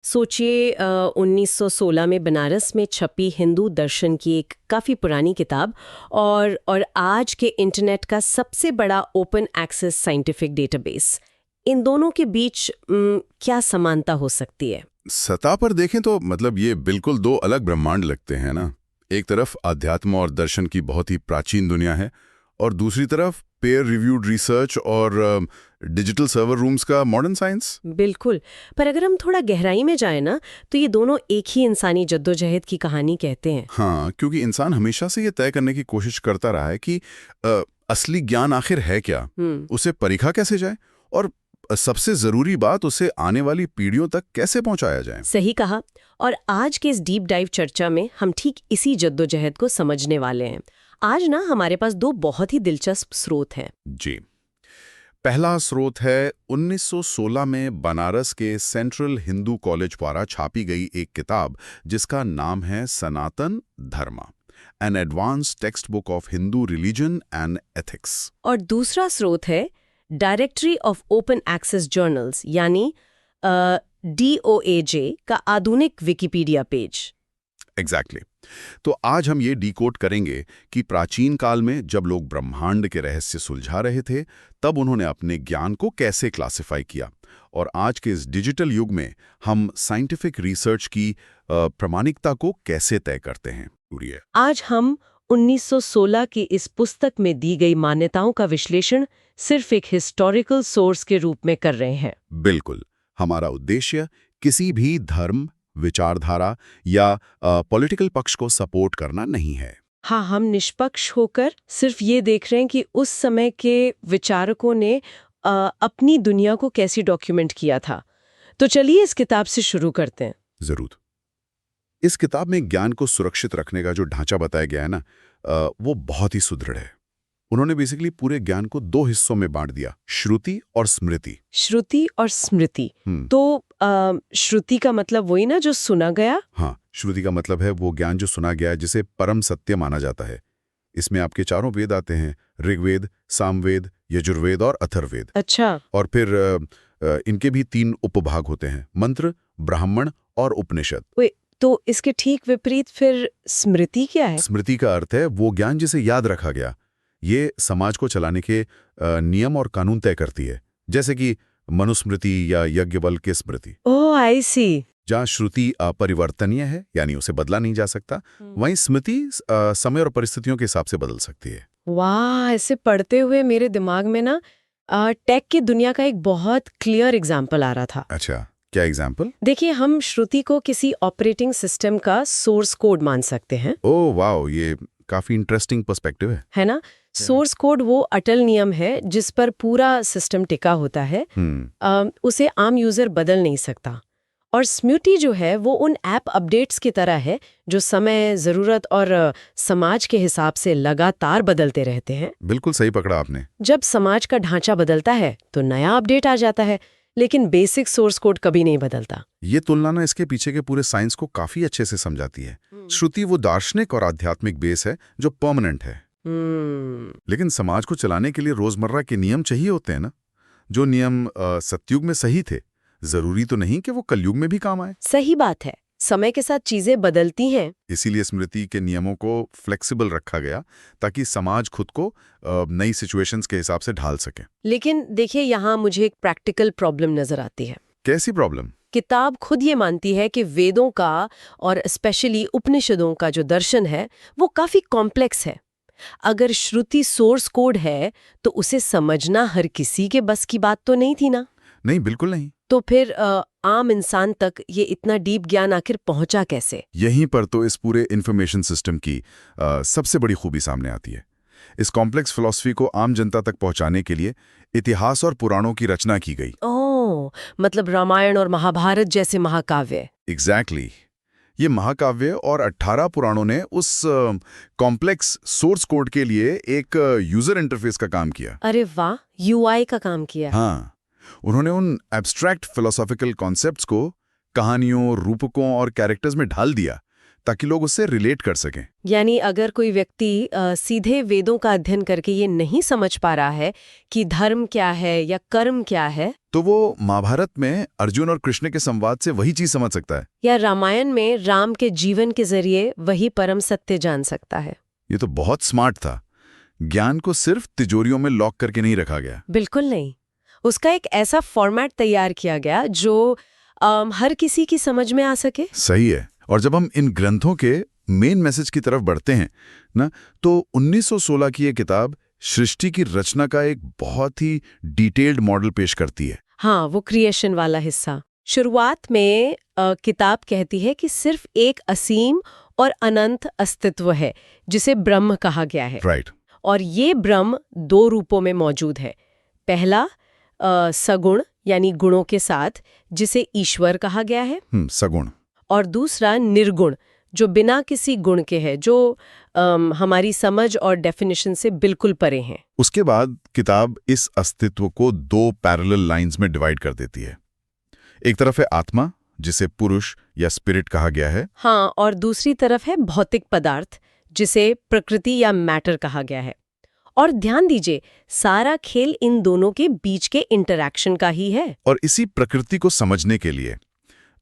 सोचिए 1916 में बनारस में छपी हिंदू दर्शन की एक काफ़ी पुरानी किताब और आज के इंटरनेट का सबसे बड़ा ओपन एक्सेस साइंटिफिक डेटाबेस। इन दोनों के बीच क्या समानता हो सकती है? सतह पर देखें तो मतलब ये बिल्कुल दो अलग ब्रह्मांड लगते हैं ना। एक तरफ अध्यात्म और दर्शन की बहुत ही प्राचीन दुनिया है और दूसरी तरफ पेयर रिव्यूड रिसर्च और डिजिटल सर्वर रूम्स का मॉडर्न साइंस। बिल्कुल। पर अगर हम थोड़ा गहराई में जाएं ना, तो ये दोनों एक ही इंसानी जद्दोजहद की कहानी कहते हैं। हाँ, क्योंकि इंसान हमेशा से ये तय करने की कोशिश करता रहा है कि असली ज्ञान आखिर है क्या, उसे परिखा कैसे जाए और सबसे जरूरी बात, उसे आने वाली पीढ़ियों तक कैसे पहुंचाया जाए। सही कहा। और आज के इस डीप डाइव चर्चा में हम ठीक इसी जद्दोजहद को समझने वाले हैं। आज ना हमारे पास दो बहुत ही दिलचस्प स्रोत हैं। जी, पहला स्रोत है 1916 में बनारस के सेंट्रल हिंदू कॉलेज द्वारा छापी गई एक किताब जिसका नाम है Sanatan Dharma, an advance textbook of Hindu religion and ethics. और दूसरा स्रोत है directory of open access journals, यानी DOAJ का आधुनिक विकिपीडिया पेज। एग्जैक्टली। तो आज हम ये डिकोड करेंगे कि प्राचीन काल में जब लोग ब्रह्मांड के रहस्य सुलझा रहे थे, तब उन्होंने अपने ज्ञान को कैसे क्लासिफाई किया, और आज के इस डिजिटल युग में हम साइंटिफिक रिसर्च की प्रामाणिकता को कैसे तय करते हैं। आज हम 1916 की इस पुस्तक में दी गई मान्यताओं का विश्लेषण सिर्फ एक हिस्टोरिकल सोर्स के रूप में कर रहे हैं। बिल्कुल। हमारा उद्देश्य किसी भी धर्म, विचारधारा या पॉलिटिकल पक्ष को सपोर्ट करना नहीं है। हाँ, हम निष्पक्ष होकर सिर्फ ये देख रहे हैं कि उस समय के विचारकों ने अपनी दुनिया को कैसे डॉक्यूमेंट किया था। तो चलिए इस किताब से शुरू करते हैं। जरूर। इस किताब में ज्ञान को सुरक्षित रखने का जो ढांचा बताया गया है ना, वो बहुत ही सुदृढ़ है। उन्होंने बेसिकली पूरे ज्ञान को दो हिस्सों में बांट दिया, श्रुति और स्मृति। श्रुति और स्मृति। तो श्रुति का मतलब वही ना जो सुना गया? हाँ, श्रुति का मतलब है वो ज्ञान जो सुना गया है, जिसे परम सत्य माना जाता है। इसमें आपके चारों वेद आते हैं, ऋग्वेद, सामवेद, यजुर्वेद और अथर्ववेद। अच्छा। और फिर इनके भी 3 उपभाग होते हैं, मंत्र, ब्राह्मण और उपनिषद। तो इसके ठीक विपरीत फिर स्मृति क्या है? स्मृति का अर्थ है वो ज्ञान जिसे याद रखा गया। ये समाज को चलाने के नियम और कानून तय करती है, जैसे कि मनुस्मृति या यज्ञवल्क्य के स्मृति। ओह, आई सी। जहाँ श्रुति अपरिवर्तनीय है, यानी उसे बदला नहीं जा सकता, वहीं स्मृति समय और परिस्थितियों के हिसाब से बदल सकती है। वाह, ऐसे पढ़ते हुए मेरे दिमाग में ना टेक की दुनिया का एक बहुत क्लियर एग्जाम्पल आ रहा था। अच्छा, क्या एग्जाम्पल? देखिए, हम श्रुति को किसी ऑपरेटिंग सिस्टम का सोर्स कोड मान सकते हैं। ओह वाओ, ये काफी इंटरेस्टिंग पर्सपेक्टिव है ना? सोर्स कोड वो अटल नियम है जिस पर पूरा सिस्टम टिका होता है। उसे आम यूजर बदल नहीं सकता। और स्मृति जो है वो उन ऐप अपडेट्स की तरह है जो समय, जरूरत और समाज के हिसाब से लगातार बदलते रहते हैं। बिल्कुल सही पकड़ा आपने। जब समाज का ढांचा बदलता है तो नया अपडेट आ जाता है, लेकिन बेसिक सोर्स कोड कभी नहीं बदलता। ये तुलना ना इसके पीछे के पूरे साइंस को काफी अच्छे से समझाती है। श्रुति वो दार्शनिक और आध्यात्मिक बेस है जो परमानेंट है। लेकिन समाज को चलाने के लिए रोजमर्रा के नियम चाहिए होते हैं ना। जो नियम सतयुग में सही थे, जरूरी तो नहीं कि वो कलयुग में भी काम आए। सही बात है, समय के साथ चीजें बदलती हैं। इसीलिए स्मृति के नियमों को फ्लेक्सिबल रखा गया ताकि समाज खुद को नई सिचुएशंस के हिसाब से ढाल सके। लेकिन देखिए, यहाँ मुझे एक प्रैक्टिकल प्रॉब्लम नजर आती है। कैसी प्रॉब्लम? किताब खुद ये मानती है कि वेदों का और स्पेशली उपनिषदों का जो दर्शन है वो काफी कॉम्प्लेक्स है। अगर श्रुति सोर्स कोड है तो उसे समझना हर किसी के बस की बात तो नहीं थी ना? नहीं, बिल्कुल नहीं। तो फिर आम इंसान तक ये इतना डीप ज्ञान आखिर पहुंचा कैसे? यहीं पर तो इस पूरे इंफॉर्मेशन सिस्टम की सबसे बड़ी खूबी सामने आती है। इस कॉम्प्लेक्स फिलॉसफी को आम जनता तक पहुंचाने के लिए इतिहास और पुराणों की रचना की गई। ओह, मतलब रामायण और महाभारत जैसे महाकाव्य। एग्जैक्टली। ये महाकाव्य और 18 पुराणों ने उस कॉम्प्लेक्स सोर्स कोड के लिए एक यूजर इंटरफेस का काम किया। अरे वाह, UI का काम किया। हाँ, उन्होंने उन एब्स्ट्रैक्ट फिलोसॉफिकल कॉन्सेप्ट्स को कहानियों, रूपकों और कैरेक्टर्स में ढाल दिया ताकि लोग उससे रिलेट कर सकें। यानी अगर कोई व्यक्ति सीधे वेदों का अध्ययन करके ये नहीं समझ पा रहा है कि धर्म क्या है या कर्म क्या है, तो वो महाभारत में अर्जुन और कृष्ण के संवाद से वही चीज समझ सकता है। या रामायण में राम के जीवन के जरिए वही परम सत्य जान सकता है। ये तो बहुत स्मार्ट था। ज्ञान को सिर्फ तिजोरियों में लॉक करके नहीं रखा गया। बिल्कुल नहीं, उसका एक ऐसा फॉर्मेट तैयार किया गया जो हर किसी की समझ में आ सके। सही है। और जब हम इन ग्रंथों के मेन मैसेज की तरफ बढ़ते हैं ना, तो 1916 की ये किताब सृष्टि की रचना का एक बहुत ही डिटेल्ड मॉडल पेश करती है। हाँ, वो क्रिएशन वाला हिस्सा। शुरुआत में किताब कहती है कि सिर्फ एक असीम और अनंत अस्तित्व है जिसे ब्रह्म कहा गया है। राइट। और ये ब्रह्म दो रूपों में मौजूद है। पहला सगुण यानी गुणों के साथ, जिसे ईश्वर कहा गया है। सगुण। और दूसरा निर्गुण, जो बिना किसी गुण के है, जो हमारी समझ और डेफिनेशन से बिल्कुल परे हैं। उसके बाद किताब इस अस्तित्व को दो पैरेलल लाइंस में डिवाइड कर देती है। एक तरफ है आत्मा, जिसे पुरुष या स्पिरिट कहा गया है। हाँ, और दूसरी तरफ है भौतिक पदार्थ, जिसे प्रकृति या मैटर कहा गया है। और ध्यान दीजिए, सारा खेल इन दोनों के बीच के इंटरैक्शन का ही है। और इसी प्रकृति को समझने के लिए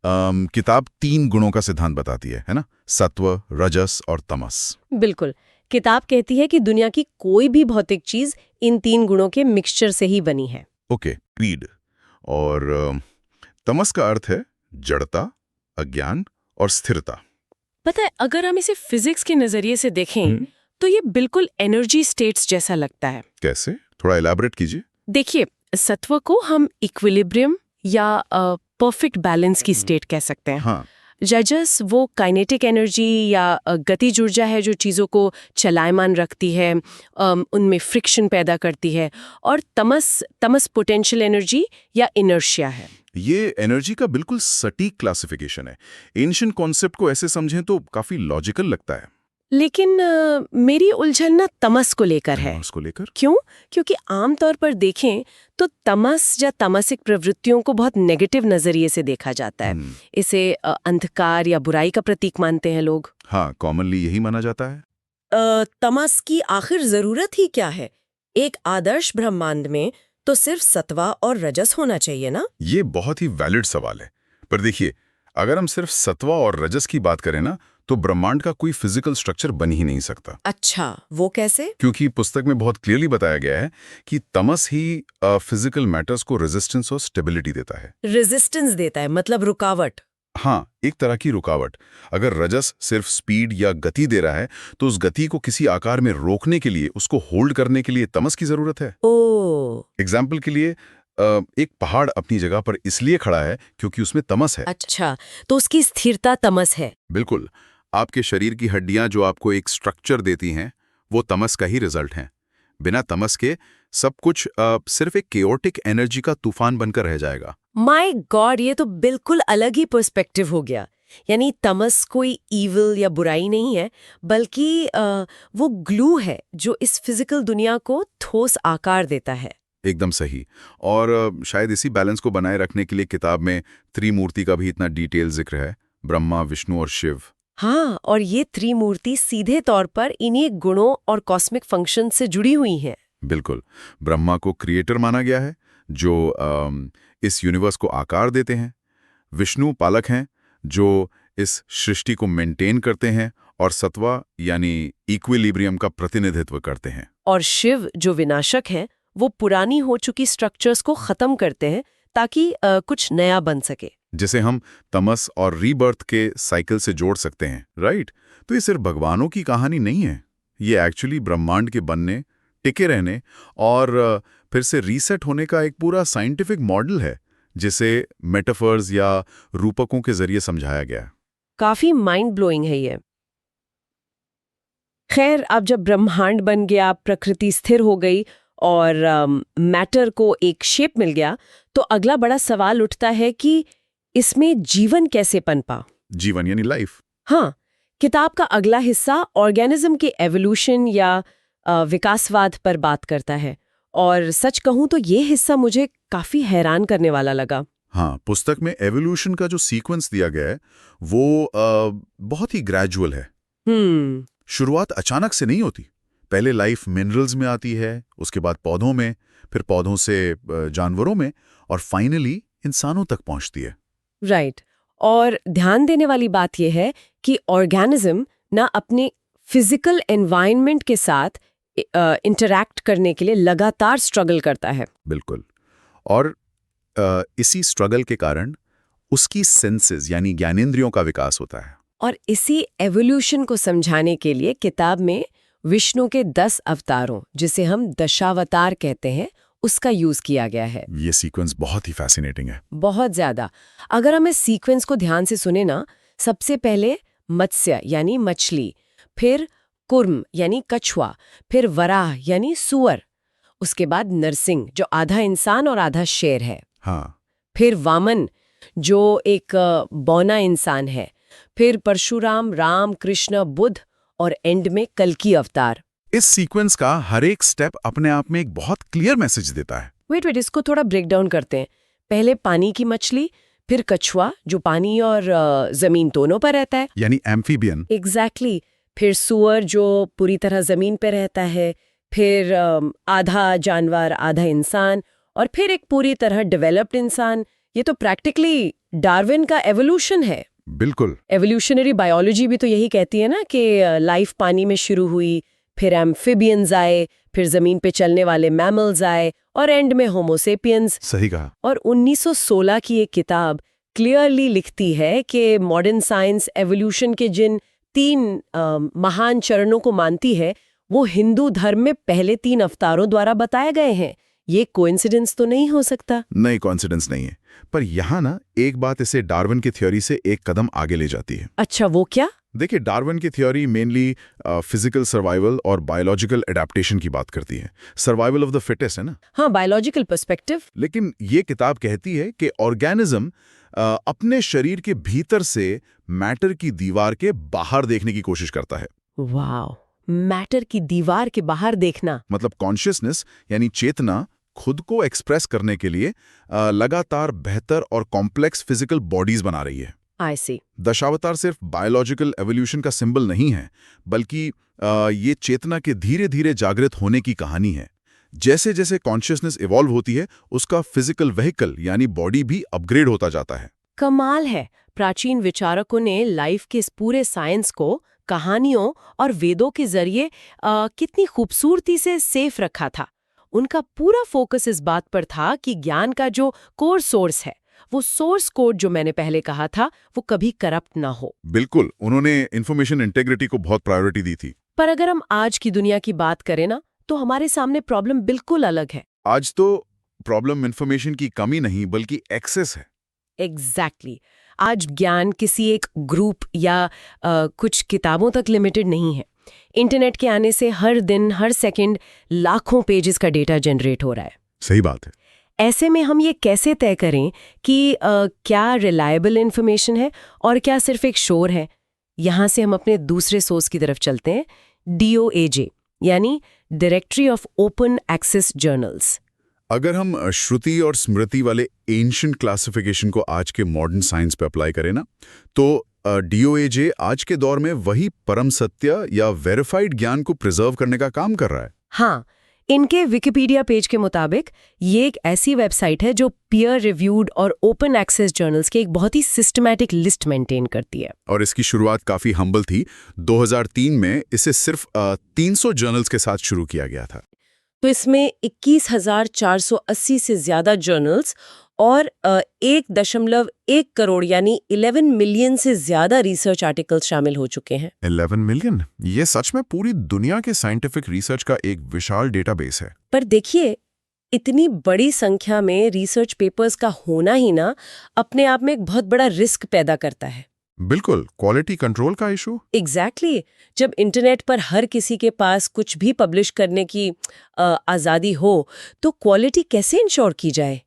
किताब 3 गुणों का सिद्धांत बताती है ना? सत्व, रजस और तमस। बिल्कुल। किताब कहती है कि दुनिया की कोई भी भौतिक चीज इन 3 गुणों के मिक्सचर से ही बनी है। Okay, greed. और तमस का अर्थ है जड़ता, अज्ञान और स्थिरता। पता है, अगर हम इसे फिजिक्स के नजरिए से देखें तो ये बिल्कुल एनर्जी स्टेट्स जैसा लगता है। कैसे? थोड़ा इलैबोरेट कीजिए। देखिए, सत्व को हम इक्विलिब्रियम या परफेक्ट बैलेंस की स्टेट कह सकते हैं। हाँ। रजस वो काइनेटिक एनर्जी या गतिज ऊर्जा है जो चीज़ों को चलायमान रखती है, उनमें फ्रिक्शन पैदा करती है। और तमस पोटेंशियल एनर्जी या इनर्शिया है। ये एनर्जी का बिल्कुल सटीक क्लासिफिकेशन है। एंशिएंट कॉन्सेप्ट को ऐसे समझें तो काफी लॉजिकल लगता है। लेकिन मेरी उलझन ना तमस को लेकर है। उसको लेकर? क्यों? क्योंकि आमतौर पर देखें तो तमस या तमसिक प्रवृत्तियों को बहुत नेगेटिव नजरिए से देखा जाता है। इसे अंधकार या बुराई का प्रतीक मानते हैं लोग। हाँ, कॉमनली यही माना जाता है। तमस की आखिर जरूरत ही क्या है? एक आदर्श ब्रह्मांड में तो सिर्फ सत्वा और रजस होना चाहिए ना? ये बहुत ही वैलिड सवाल है। पर देखिए, अगर हम सिर्फ सत्वा और रजस की बात करें ना, तो ब्रह्मांड का कोई फिजिकल स्ट्रक्चर बन ही नहीं सकता। अच्छा, वो कैसे? क्योंकि पुस्तक में बहुत क्लियरली बताया गया है कि तमस ही फिजिकल मैटर्स को रेजिस्टेंस और स्टेबिलिटी देता है। रेजिस्टेंस देता है मतलब रुकावट? हाँ, एक तरह की रुकावट। अगर रजस सिर्फ स्पीड या गति दे रहा है, तो उस गति को किसी आकार में रोकने के लिए, उसको होल्ड करने के लिए तमस की जरूरत है। एग्जाम्पल के लिए, एक पहाड़ अपनी जगह पर इसलिए खड़ा है क्योंकि उसमें तमस है। अच्छा, तो उसकी स्थिरता तमस है। बिल्कुल। आपके शरीर की हड्डियां जो आपको एक स्ट्रक्चर देती हैं, वो तमस का ही रिजल्ट हैं। बिना तमस के सब कुछ सिर्फ एक केओटिक एनर्जी का तूफान बनकर रह जाएगा। माय गॉड, ये तो बिल्कुल अलग ही पर्सपेक्टिव हो गया। यानी तमस कोई ईविल या बुराई नहीं है, बल्कि वो ग्लू है जो इस फिजिकल दुनिया को ठोस आकार देता है। एकदम सही। और शायद इसी बैलेंस को बनाए रखने के लिए किताब में त्रिमूर्ति का भी इतना डिटेल जिक्र है, ब्रह्मा, विष्णु और शिव। हाँ, और ये त्रिमूर्ति सीधे तौर पर इन्हीं गुणों और कॉस्मिक फंक्शन से जुड़ी हुई हैं। बिल्कुल। ब्रह्मा को क्रिएटर माना गया है, जो इस यूनिवर्स को आकार देते हैं। विष्णु पालक हैं, जो इस सृष्टि को मेंटेन करते हैं और सत्वा यानी इक्विलिब्रियम का प्रतिनिधित्व करते हैं। और शिव जो विनाशक हैं, वो पुरानी हो चुकी स्ट्रक्चर्स को खत्म करते हैं ताकि कुछ नया बन सके, जिसे हम तमस और रीबर्थ के साइकिल से जोड़ सकते हैं। राइट? तो ये सिर्फ भगवानों की कहानी नहीं है, ये एक्चुअली ब्रह्मांड के बनने, टिके रहने और फिर से रीसेट होने का एक पूरा साइंटिफिक मॉडल है, जिसे मेटाफर्स या रूपकों के जरिए समझाया गया। काफी माइंड ब्लोइंग है ये। खैर, अब जब ब्रह्मांड बन गया, प्रकृति स्थिर हो गई और मैटर को एक शेप मिल गया, तो अगला बड़ा सवाल उठता है कि इसमें जीवन कैसे पनपा? जीवन यानी लाइफ। हाँ, किताब का अगला हिस्सा ऑर्गेनिज्म के एवोल्यूशन या विकासवाद पर बात करता है। और सच कहूं तो ये हिस्सा मुझे काफी हैरान करने वाला लगा। हाँ, पुस्तक में एवोल्यूशन का जो सीक्वेंस दिया गया है वो बहुत ही ग्रेजुअल है। शुरुआत अचानक से नहीं होती। पहले लाइफ मिनरल्स में आती है, उसके बाद पौधों में, फिर पौधों से जानवरों में और फाइनली इंसानों तक पहुंचती है। राइट। और ध्यान देने वाली बात यह है कि ऑर्गेनिज्म ना अपने फिजिकल एनवायरनमेंट के साथ इंटरैक्ट करने के लिए लगातार स्ट्रगल करता है। बिल्कुल। और इसी स्ट्रगल के कारण उसकी सेंसेस यानी ज्ञानेंद्रियों का विकास होता है। और इसी एवोल्यूशन को समझाने के लिए किताब में विष्णु के 10 अवतारों, जिसे हम दशावतार कहते हैं, उसका यूज किया गया है। ये सीक्वेंस बहुत ही फैसिनेटिंग है। बहुत ज्यादा। अगर हम इस सीक्वेंस को ध्यान से सुने ना, सबसे पहले मत्स्य यानी मछली, फिर कुर्म यानी कछुआ, फिर वराह यानी सुअर, उसके बाद नरसिंह जो आधा इंसान और आधा शेर है, हाँ। फिर वामन जो एक बौना इंसान है, फिर परशुराम, राम, कृष्ण, बुद्ध और एंड में कल्कि अवतार। इस सीक्वेंस का हर एक स्टेप अपने आप में एक बहुत क्लियर मैसेज देता है। वेट इसको थोड़ा ब्रेक डाउन करते हैं। पहले पानी की मछली, फिर कछुआ जो पानी और जमीन दोनों पर रहता है, यानी एम्फीबियन। एग्जैक्टली। फिर सुअर जो पूरी तरह जमीन पर रहता है, फिर आधा जानवर आधा इंसान, और फिर एक पूरी तरह डेवलप्ड इंसान। ये तो प्रैक्टिकली डार्विन का एवोल्यूशन है। बिल्कुल। एवोल्यूशनरी बायोलॉजी भी तो यही कहती है ना कि लाइफ पानी में शुरू हुई, फिर एम्फिबियंस आए, फिर जमीन पे चलने वाले मैमल्स आए और एंड में होमोसेपियंस। सही कहा। और 1916 की एक किताब क्लियरली लिखती है कि मॉडर्न साइंस एवोल्यूशन के जिन 3 महान चरणों को मानती है, वो हिंदू धर्म में पहले 3 अवतारों द्वारा बताए गए हैं। ये कोइंसिडेंस तो नहीं हो सकता। नहीं, कोइंसिडेंस नहीं है। पर यहाँ ना एक बात इसे डार्विन की थ्योरी से एक कदम आगे ले जाती है। अच्छा, वो क्या? देखिए, डार्विन की थ्योरी मेनली फिजिकल सर्वाइवल और बायोलॉजिकल एडेप्टेशन की बात करती है। सर्वाइवल ऑफ द फिटेस्ट है ना। हाँ, बायोलॉजिकल पर्सपेक्टिव। लेकिन ये किताब कहती है कि ऑर्गेनिज्म अपने शरीर के भीतर से मैटर की दीवार के बाहर देखने की कोशिश करता है। वाओ, मैटर की दीवार के बाहर देखना। मतलब कॉन्शियसनेस यानी चेतना खुद को एक्सप्रेस करने के लिए लगातार बेहतर और कॉम्प्लेक्स फिजिकल बॉडीज बना रही है। आई सी। दशावतार सिर्फ बायोलॉजिकल एवोल्यूशन का सिंबल नहीं है, बल्कि ये चेतना के धीरे धीरे जागृत होने की कहानी है। जैसे जैसे कॉन्शियसनेस इवॉल्व होती है, उसका फिजिकल व्हीकल यानी बॉडी भी अपग्रेड होता जाता है। कमाल है। प्राचीन विचारकों ने लाइफ के इस पूरे साइंस को कहानियों और वेदों के जरिए कितनी खूबसूरती से सेफ रखा था। उनका पूरा फोकस इस बात पर था कि ज्ञान का जो कोर सोर्स है, वो सोर्स कोड जो मैंने पहले कहा था, वो कभी करप्ट ना हो। बिल्कुल, उन्होंने इंफॉर्मेशन इंटेग्रिटी को बहुत प्रायोरिटी दी थी। पर अगर हम आज की दुनिया की बात करें ना, तो हमारे सामने प्रॉब्लम बिल्कुल अलग है। आज तो प्रॉब्लम इंफॉर्मेशन की कमी नहीं बल्कि एक्सेस है। एग्जैक्टली। आज ज्ञान किसी एक ग्रुप या कुछ किताबों तक लिमिटेड नहीं है। इंटरनेट के आने से हर दिन हर सेकंड लाखों पेजेस का डेटा जनरेट हो रहा है। सही बात है। ऐसे में हम ये कैसे तय करें कि क्या रिलायबल इंफॉर्मेशन है और क्या सिर्फ एक शोर है? यहाँ से हम अपने दूसरे सोर्स की तरफ चलते हैं, DOAJ यानी directory of open access journals. अगर हम श्रुति और स्मृति वाले एंशिएंट क्लासिफिकेशन को आज के मॉडर्न साइंस पे अप्लाई करें ना, तो DOAJ आज के दौर में वही परम सत्य या वेरीफाइड ज्ञान को प्रिजर्व करने का काम कर रहा है। हाँ, इनके विकिपीडिया पेज के मुताबिक ये एक ऐसी वेबसाइट है जो पीयर रिव्यूड और ओपन एक्सेस जर्नल्स की एक बहुत ही सिस्टमैटिक लिस्ट मेंटेन करती है। और इसकी शुरुआत काफी हम्बल थी। 2003 में इसे सिर्फ 300 जर्नल्स के साथ शुरू किया गया था। तो इसमें 21,480 से ज्यादा जर्नल्स और 1.1 करोड़ यानी 11 मिलियन से ज्यादा रिसर्च आर्टिकल्स शामिल हो चुके हैं। 11 मिलियन? ये सच में पूरी दुनिया के साइंटिफिक रिसर्च का एक विशाल डेटाबेस है। पर देखिए, इतनी बड़ी संख्या में रिसर्च पेपर्स का होना ही ना अपने आप में एक बहुत बड़ा रिस्क पैदा करता है। बिल्कुल, क्वालिटी कंट्रोल का इशू। एग्जैक्टली। जब इंटरनेट पर हर किसी के पास कुछ भी पब्लिश करने की आज़ादी हो, तो क्वालिटी कैसे इंश्योर की जाए?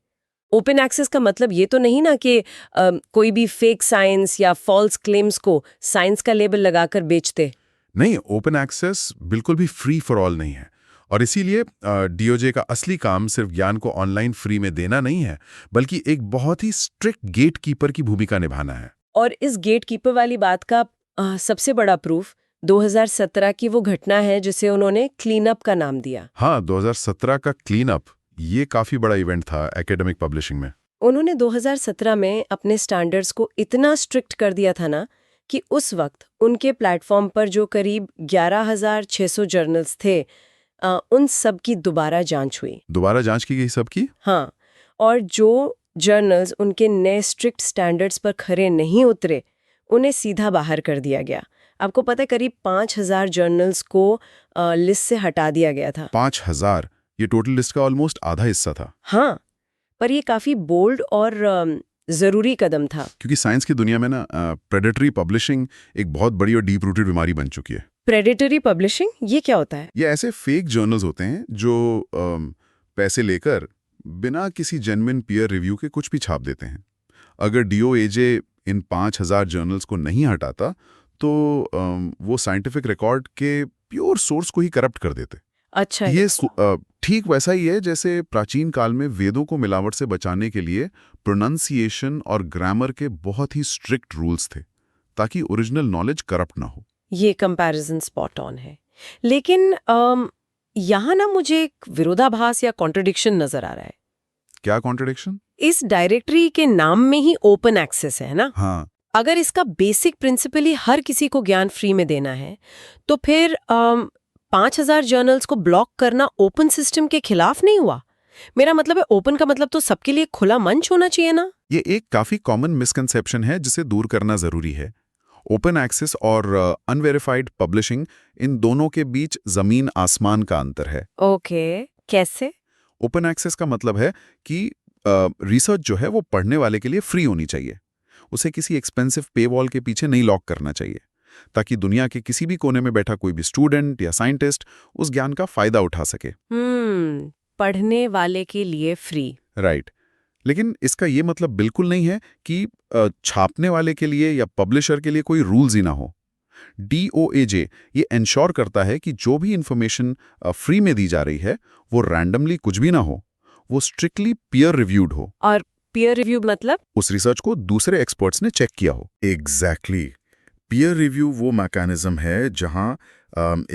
ओपन एक्सेस का मतलब ये तो नहीं ना कि कोई भी फेक साइंस या फॉल्स क्लेम्स को साइंस का लेबल लगाकर बेचते। नहीं, ओपन एक्सेस बिल्कुल भी फ्री फॉर ऑल नहीं है। और इसीलिए डीओजे का असली काम सिर्फ ज्ञान को ऑनलाइन फ्री में देना नहीं है, बल्कि एक बहुत ही स्ट्रिक्ट गेट कीपर की भूमिका निभाना है। और इस गेट कीपर वाली बात का सबसे बड़ा प्रूफ 2017 की वो घटना है जिसे उन्होंने क्लीन अप का नाम दिया। हाँ, 2017 का क्लीन अप, ये काफी बड़ा इवेंट था एकेडमिक पब्लिशिंग में। उन्होंने 2017 में अपने स्टैंडर्ड्स को इतना स्ट्रिक्ट कर दिया था ना कि उस वक्त उनके प्लेटफॉर्म पर जो करीब 11,600 जर्नल्स थे उन सब की दोबारा जांच हुई। दोबारा जांच की गई सबकी? हाँ, और जो जर्नल्स उनके नए स्ट्रिक्ट स्टैंडर्ड्स पर खरे नहीं उतरे उन्हें सीधा बाहर कर दिया गया। आपको पता है करीब 5,000 जर्नल्स को लिस्ट से हटा दिया गया था। 5,000? ये टोटल लिस्ट का ऑलमोस्ट आधा हिस्सा था। हाँ, पर ये काफी बोल्ड और जरूरी कदम था। क्योंकि साइंस की दुनिया में ना प्रेडेटरी पब्लिशिंग एक बहुत बड़ी और डीप रूटेड बीमारी बन चुकी है। प्रेडेटरी पब्लिशिंग ये क्या होता है? ये ऐसे फेक जर्नल्स होते हैं जो पैसे लेकर बिना किसी जेन्युइन पीयर रिव्यू के कुछ भी छाप देते हैं। अगर डीओएजे इन 5,000 जर्नल्स को नहीं हटाता तो वो साइंटिफिक रिकॉर्ड के प्योर सोर्स को ही करप्ट कर देते। अच्छा, ये ठीक वैसा ही है जैसे प्राचीन काल में वेदों को मिलावट से बचाने के लिए प्रोनाउंसिएशन और ग्रामर के बहुत ही स्ट्रिक्ट रूल्स थे ताकि ओरिजिनल नॉलेज करप्ट ना हो। ये कंपैरिजन स्पॉट ऑन है। लेकिन यहाँ ना मुझे एक विरोधाभास या कॉन्ट्रडिक्शन नजर आ रहा है। क्या कॉन्ट्रडिक्शन? इस डायरेक्टरी के नाम में ही ओपन एक्सेस है ना? हाँ। अगर इसका बेसिक प्रिंसिपल ही हर किसी को ज्ञान फ्री में देना है तो फिर 5,000 जर्नल्स को ब्लॉक करना ओपन सिस्टम के खिलाफ नहीं हुआ? मेरा मतलब है ओपन का मतलब तो सबके लिए खुला मंच होना चाहिए ना? ये एक काफी कॉमन मिसकंसेप्शन है जिसे दूर करना जरूरी है। ओपन एक्सेस और अनवेरिफाइड पब्लिशिंग, इन दोनों के बीच जमीन आसमान का अंतर है। ओके, कैसे? ओपन एक्सेस का मतलब है कि रिसर्च जो है वो पढ़ने वाले के लिए फ्री होनी चाहिए। उसे किसी एक्सपेंसिव पे वॉल के पीछे नहीं लॉक करना चाहिए ताकि दुनिया के किसी भी कोने में बैठा कोई भी स्टूडेंट या साइंटिस्ट उस ज्ञान का फायदा उठा सके। पढ़ने वाले के लिए फ्री। राइट। लेकिन इसका ये मतलब बिल्कुल नहीं है कि छापने वाले के लिए या पब्लिशर के लिए कोई रूल्स ही ना हो। डीओएजे ये इंश्योर करता है कि जो भी इंफॉर्मेशन फ्री में दी जा रही है वो रैंडमली कुछ भी ना हो, वो स्ट्रिक्टली पीयर रिव्यूड हो। और पीयर रिव्यू मतलब? उस रिसर्च को दूसरे एक्सपर्ट्स ने चेक किया हो। एग्जैक्टली। पीयर रिव्यू वो मैकेनिज्म है जहां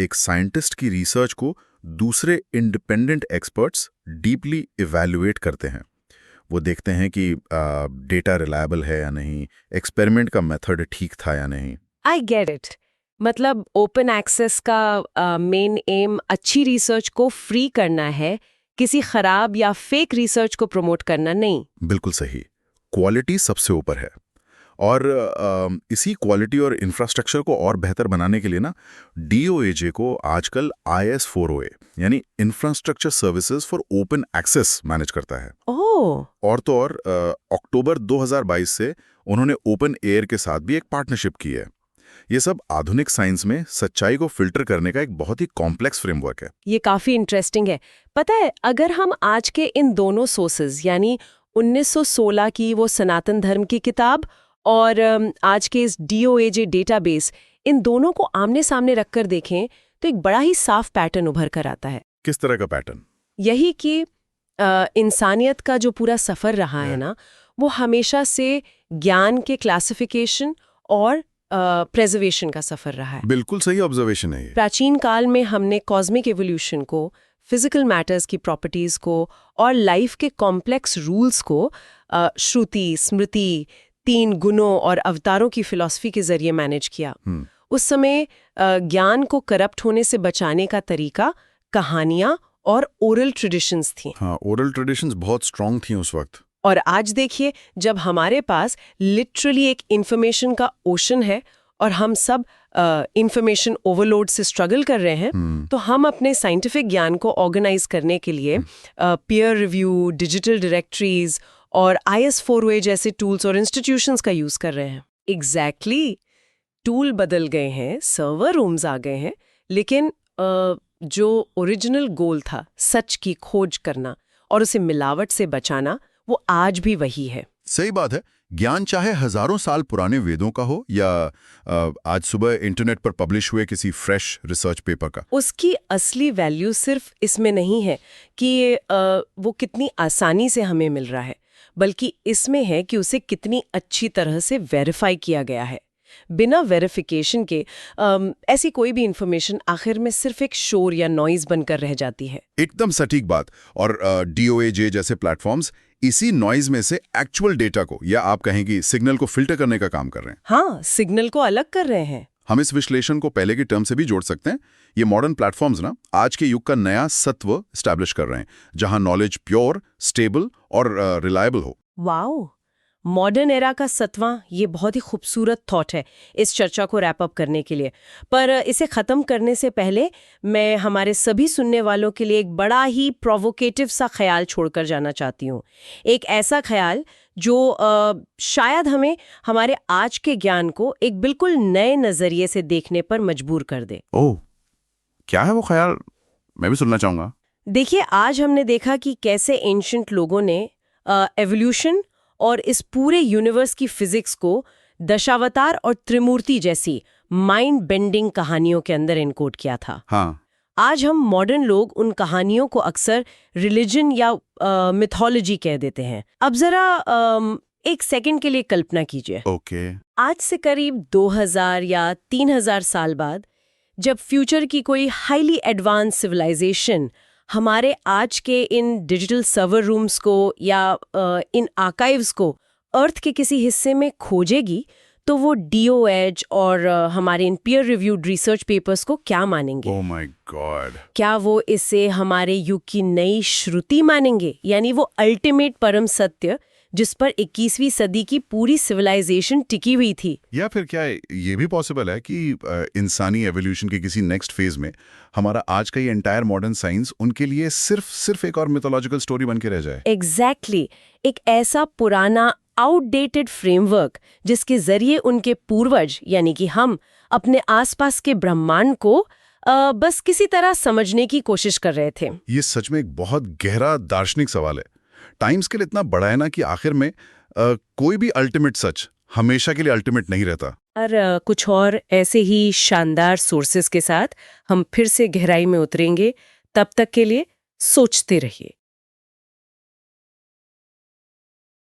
एक साइंटिस्ट की रिसर्च को दूसरे इंडिपेंडेंट एक्सपर्ट्स डीपली इवैल्यूएट करते हैं। वो देखते हैं कि डेटा रिलायबल है या नहीं, एक्सपेरिमेंट का मेथड ठीक था या नहीं। I get it. मतलब ओपन एक्सेस का मेन एम अच्छी रिसर्च को फ्री करना है, किसी खराब या फेक रिसर्च को प्रमोट करना नहीं। बिल्कुल सही। क्वालिटी सबसे ऊपर है। और इसी क्वालिटी और इंफ्रास्ट्रक्चर को और बेहतर बनाने के लिए ना डीओएजे को आजकल IS4OA यानी infrastructure services for open access manage करता है। और तो और अक्टूबर 2022 से उन्होंने ओपन एयर के साथ भी एक पार्टनरशिप की है। ये सब आधुनिक साइंस में सच्चाई को फिल्टर करने का एक बहुत ही कॉम्प्लेक्स फ्रेमवर्क है। ये काफी इंटरेस्टिंग है। पता है, अगर हम आज के इन दोनों सोर्सेज यानी 1916 की वो सनातन धर्म की किताब और आज के इस डीओएजे डेटाबेस, इन दोनों को आमने सामने रखकर देखें तो एक बड़ा ही साफ पैटर्न उभर कर आता है। किस तरह का पैटर्न? यही कि इंसानियत का जो पूरा सफर रहा है ना, वो हमेशा से ज्ञान के क्लासिफिकेशन और प्रेजर्वेशन का सफर रहा है। बिल्कुल सही ऑब्जर्वेशन है ये। प्राचीन काल में हमने कॉस्मिक एवोल्यूशन को, फिजिकल मैटर्स की प्रॉपर्टीज को और लाइफ के कॉम्प्लेक्स रूल्स को श्रुति, स्मृति, 3 गुणों और अवतारों की फिलॉसफी के जरिए मैनेज किया। उस समय ज्ञान को करप्ट होने से बचाने का तरीका कहानियां और ओरल ट्रेडिशंस थी। हाँ, ओरल ट्रेडिशंस बहुत स्ट्रांग थी उस वक्त। और आज देखिए, जब हमारे पास लिटरली एक इंफॉर्मेशन का ओशन है और हम सब इंफॉर्मेशन ओवरलोड से स्ट्रगल कर रहे हैं, तो हम अपने साइंटिफिक ज्ञान को ऑर्गेनाइज करने के लिए पीयर रिव्यू, डिजिटल डायरेक्टरीज और IS4OA जैसे टूल्स और इंस्टीट्यूशंस का यूज कर रहे हैं। एग्जैक्टली। टूल बदल गए हैं, सर्वर रूम्स आ गए हैं, लेकिन जो ओरिजिनल गोल था, सच की खोज करना और उसे मिलावट से बचाना, वो आज भी वही है। सही बात है। ज्ञान चाहे हजारों साल पुराने वेदों का हो या आज सुबह इंटरनेट पर पब्लिश हुए किसी फ्रेश रिसर्च पेपर का, उसकी असली वैल्यू सिर्फ इसमें नहीं है कि वो कितनी आसानी से हमें मिल रहा है, बल्कि इसमें है कि उसे कितनी अच्छी तरह से वेरीफाई किया गया है। बिना वेरिफिकेशन के ऐसी कोई भी इंफॉर्मेशन आखिर में सिर्फ एक शोर या नॉइज बनकर रह जाती है। एकदम सटीक बात। और DOAJ जैसे प्लेटफॉर्म्स इसी नॉइज में से एक्चुअल डेटा को, या आप कहेंगी सिग्नल को फिल्टर करने का काम कर रहे हैं। हाँ, सिग्नल को अलग कर रहे हैं। हम इस विश्लेषण को पहले के टर्म से भी जोड़ सकते हैं। ये मॉडर्न प्लेटफॉर्म्स ना आज के युग का नया सत्व स्टैब्लिश कर रहे हैं, जहां नॉलेज प्योर, स्टेबल और रिलायबल हो। वाओ, मॉडर्न एरा का सत्वा, ये बहुत ही खूबसूरत थॉट है इस चर्चा को रैप अप करने के लिए। पर इसे ख़त्म करने से पहले मैं हमारे सभी सुनने वालों के लिए एक बड़ा ही प्रोवोकेटिव सा ख्याल छोड़कर जाना चाहती हूँ। एक ऐसा ख्याल जो शायद हमें हमारे आज के ज्ञान को एक बिल्कुल नए नज़रिए से देखने पर मजबूर कर दे। ओह, क्या है वो ख्याल? मैं भी सुनना चाहूँगा। देखिए, आज हमने देखा कि कैसे एंशिएंट लोगों ने एवोल्यूशन और इस पूरे यूनिवर्स की फिजिक्स को दशावतार और त्रिमूर्ति जैसी माइंड बेंडिंग कहानियों के अंदर इनकोड किया था। हाँ। आज हम मॉडर्न लोग उन कहानियों को अक्सर रिलीजन या मिथोलॉजी कह देते हैं। अब जरा एक सेकंड के लिए कल्पना कीजिए। ओके। आज से करीब 2000 या 3000 साल बाद जब फ्यूचर की कोई हाईली एडवांस सिविलाइजेशन हमारे आज के इन डिजिटल सर्वर रूम्स को या इन आर्काइव्स को अर्थ के किसी हिस्से में खोजेगी, तो वो DOAJ और हमारे इन पीयर रिव्यूड रिसर्च पेपर्स को क्या मानेंगे? Oh my God. क्या वो इसे हमारे युग की नई श्रुति मानेंगे, यानी वो अल्टीमेट परम सत्य जिस पर 21वीं सदी की पूरी सिविलाइजेशन टिकी हुई थी? या फिर क्या ये भी पॉसिबल है कि इंसानी एवोल्यूशन के किसी नेक्स्ट फेज में हमारा आज का ये एंटायर मॉडर्न साइंस उनके लिए सिर्फ एक और मिथोलॉजिकल स्टोरी बन के रह जाए? एग्जैक्टली, एक ऐसा पुराना आउटडेटेड फ्रेमवर्क जिसके जरिए उनके पूर्वज यानी कि हम अपने आसपास के ब्रह्मांड को बस किसी तरह समझने की कोशिश कर रहे थे। ये सच में एक बहुत गहरा दार्शनिक सवाल है। टाइम स्केल इतना बड़ा है ना कि आखिर में कोई भी अल्टीमेट सच हमेशा के लिए अल्टीमेट नहीं रहता। और कुछ और ऐसे ही शानदार सोर्सेस के साथ हम फिर से गहराई में उतरेंगे। तब तक के लिए सोचते रहिए।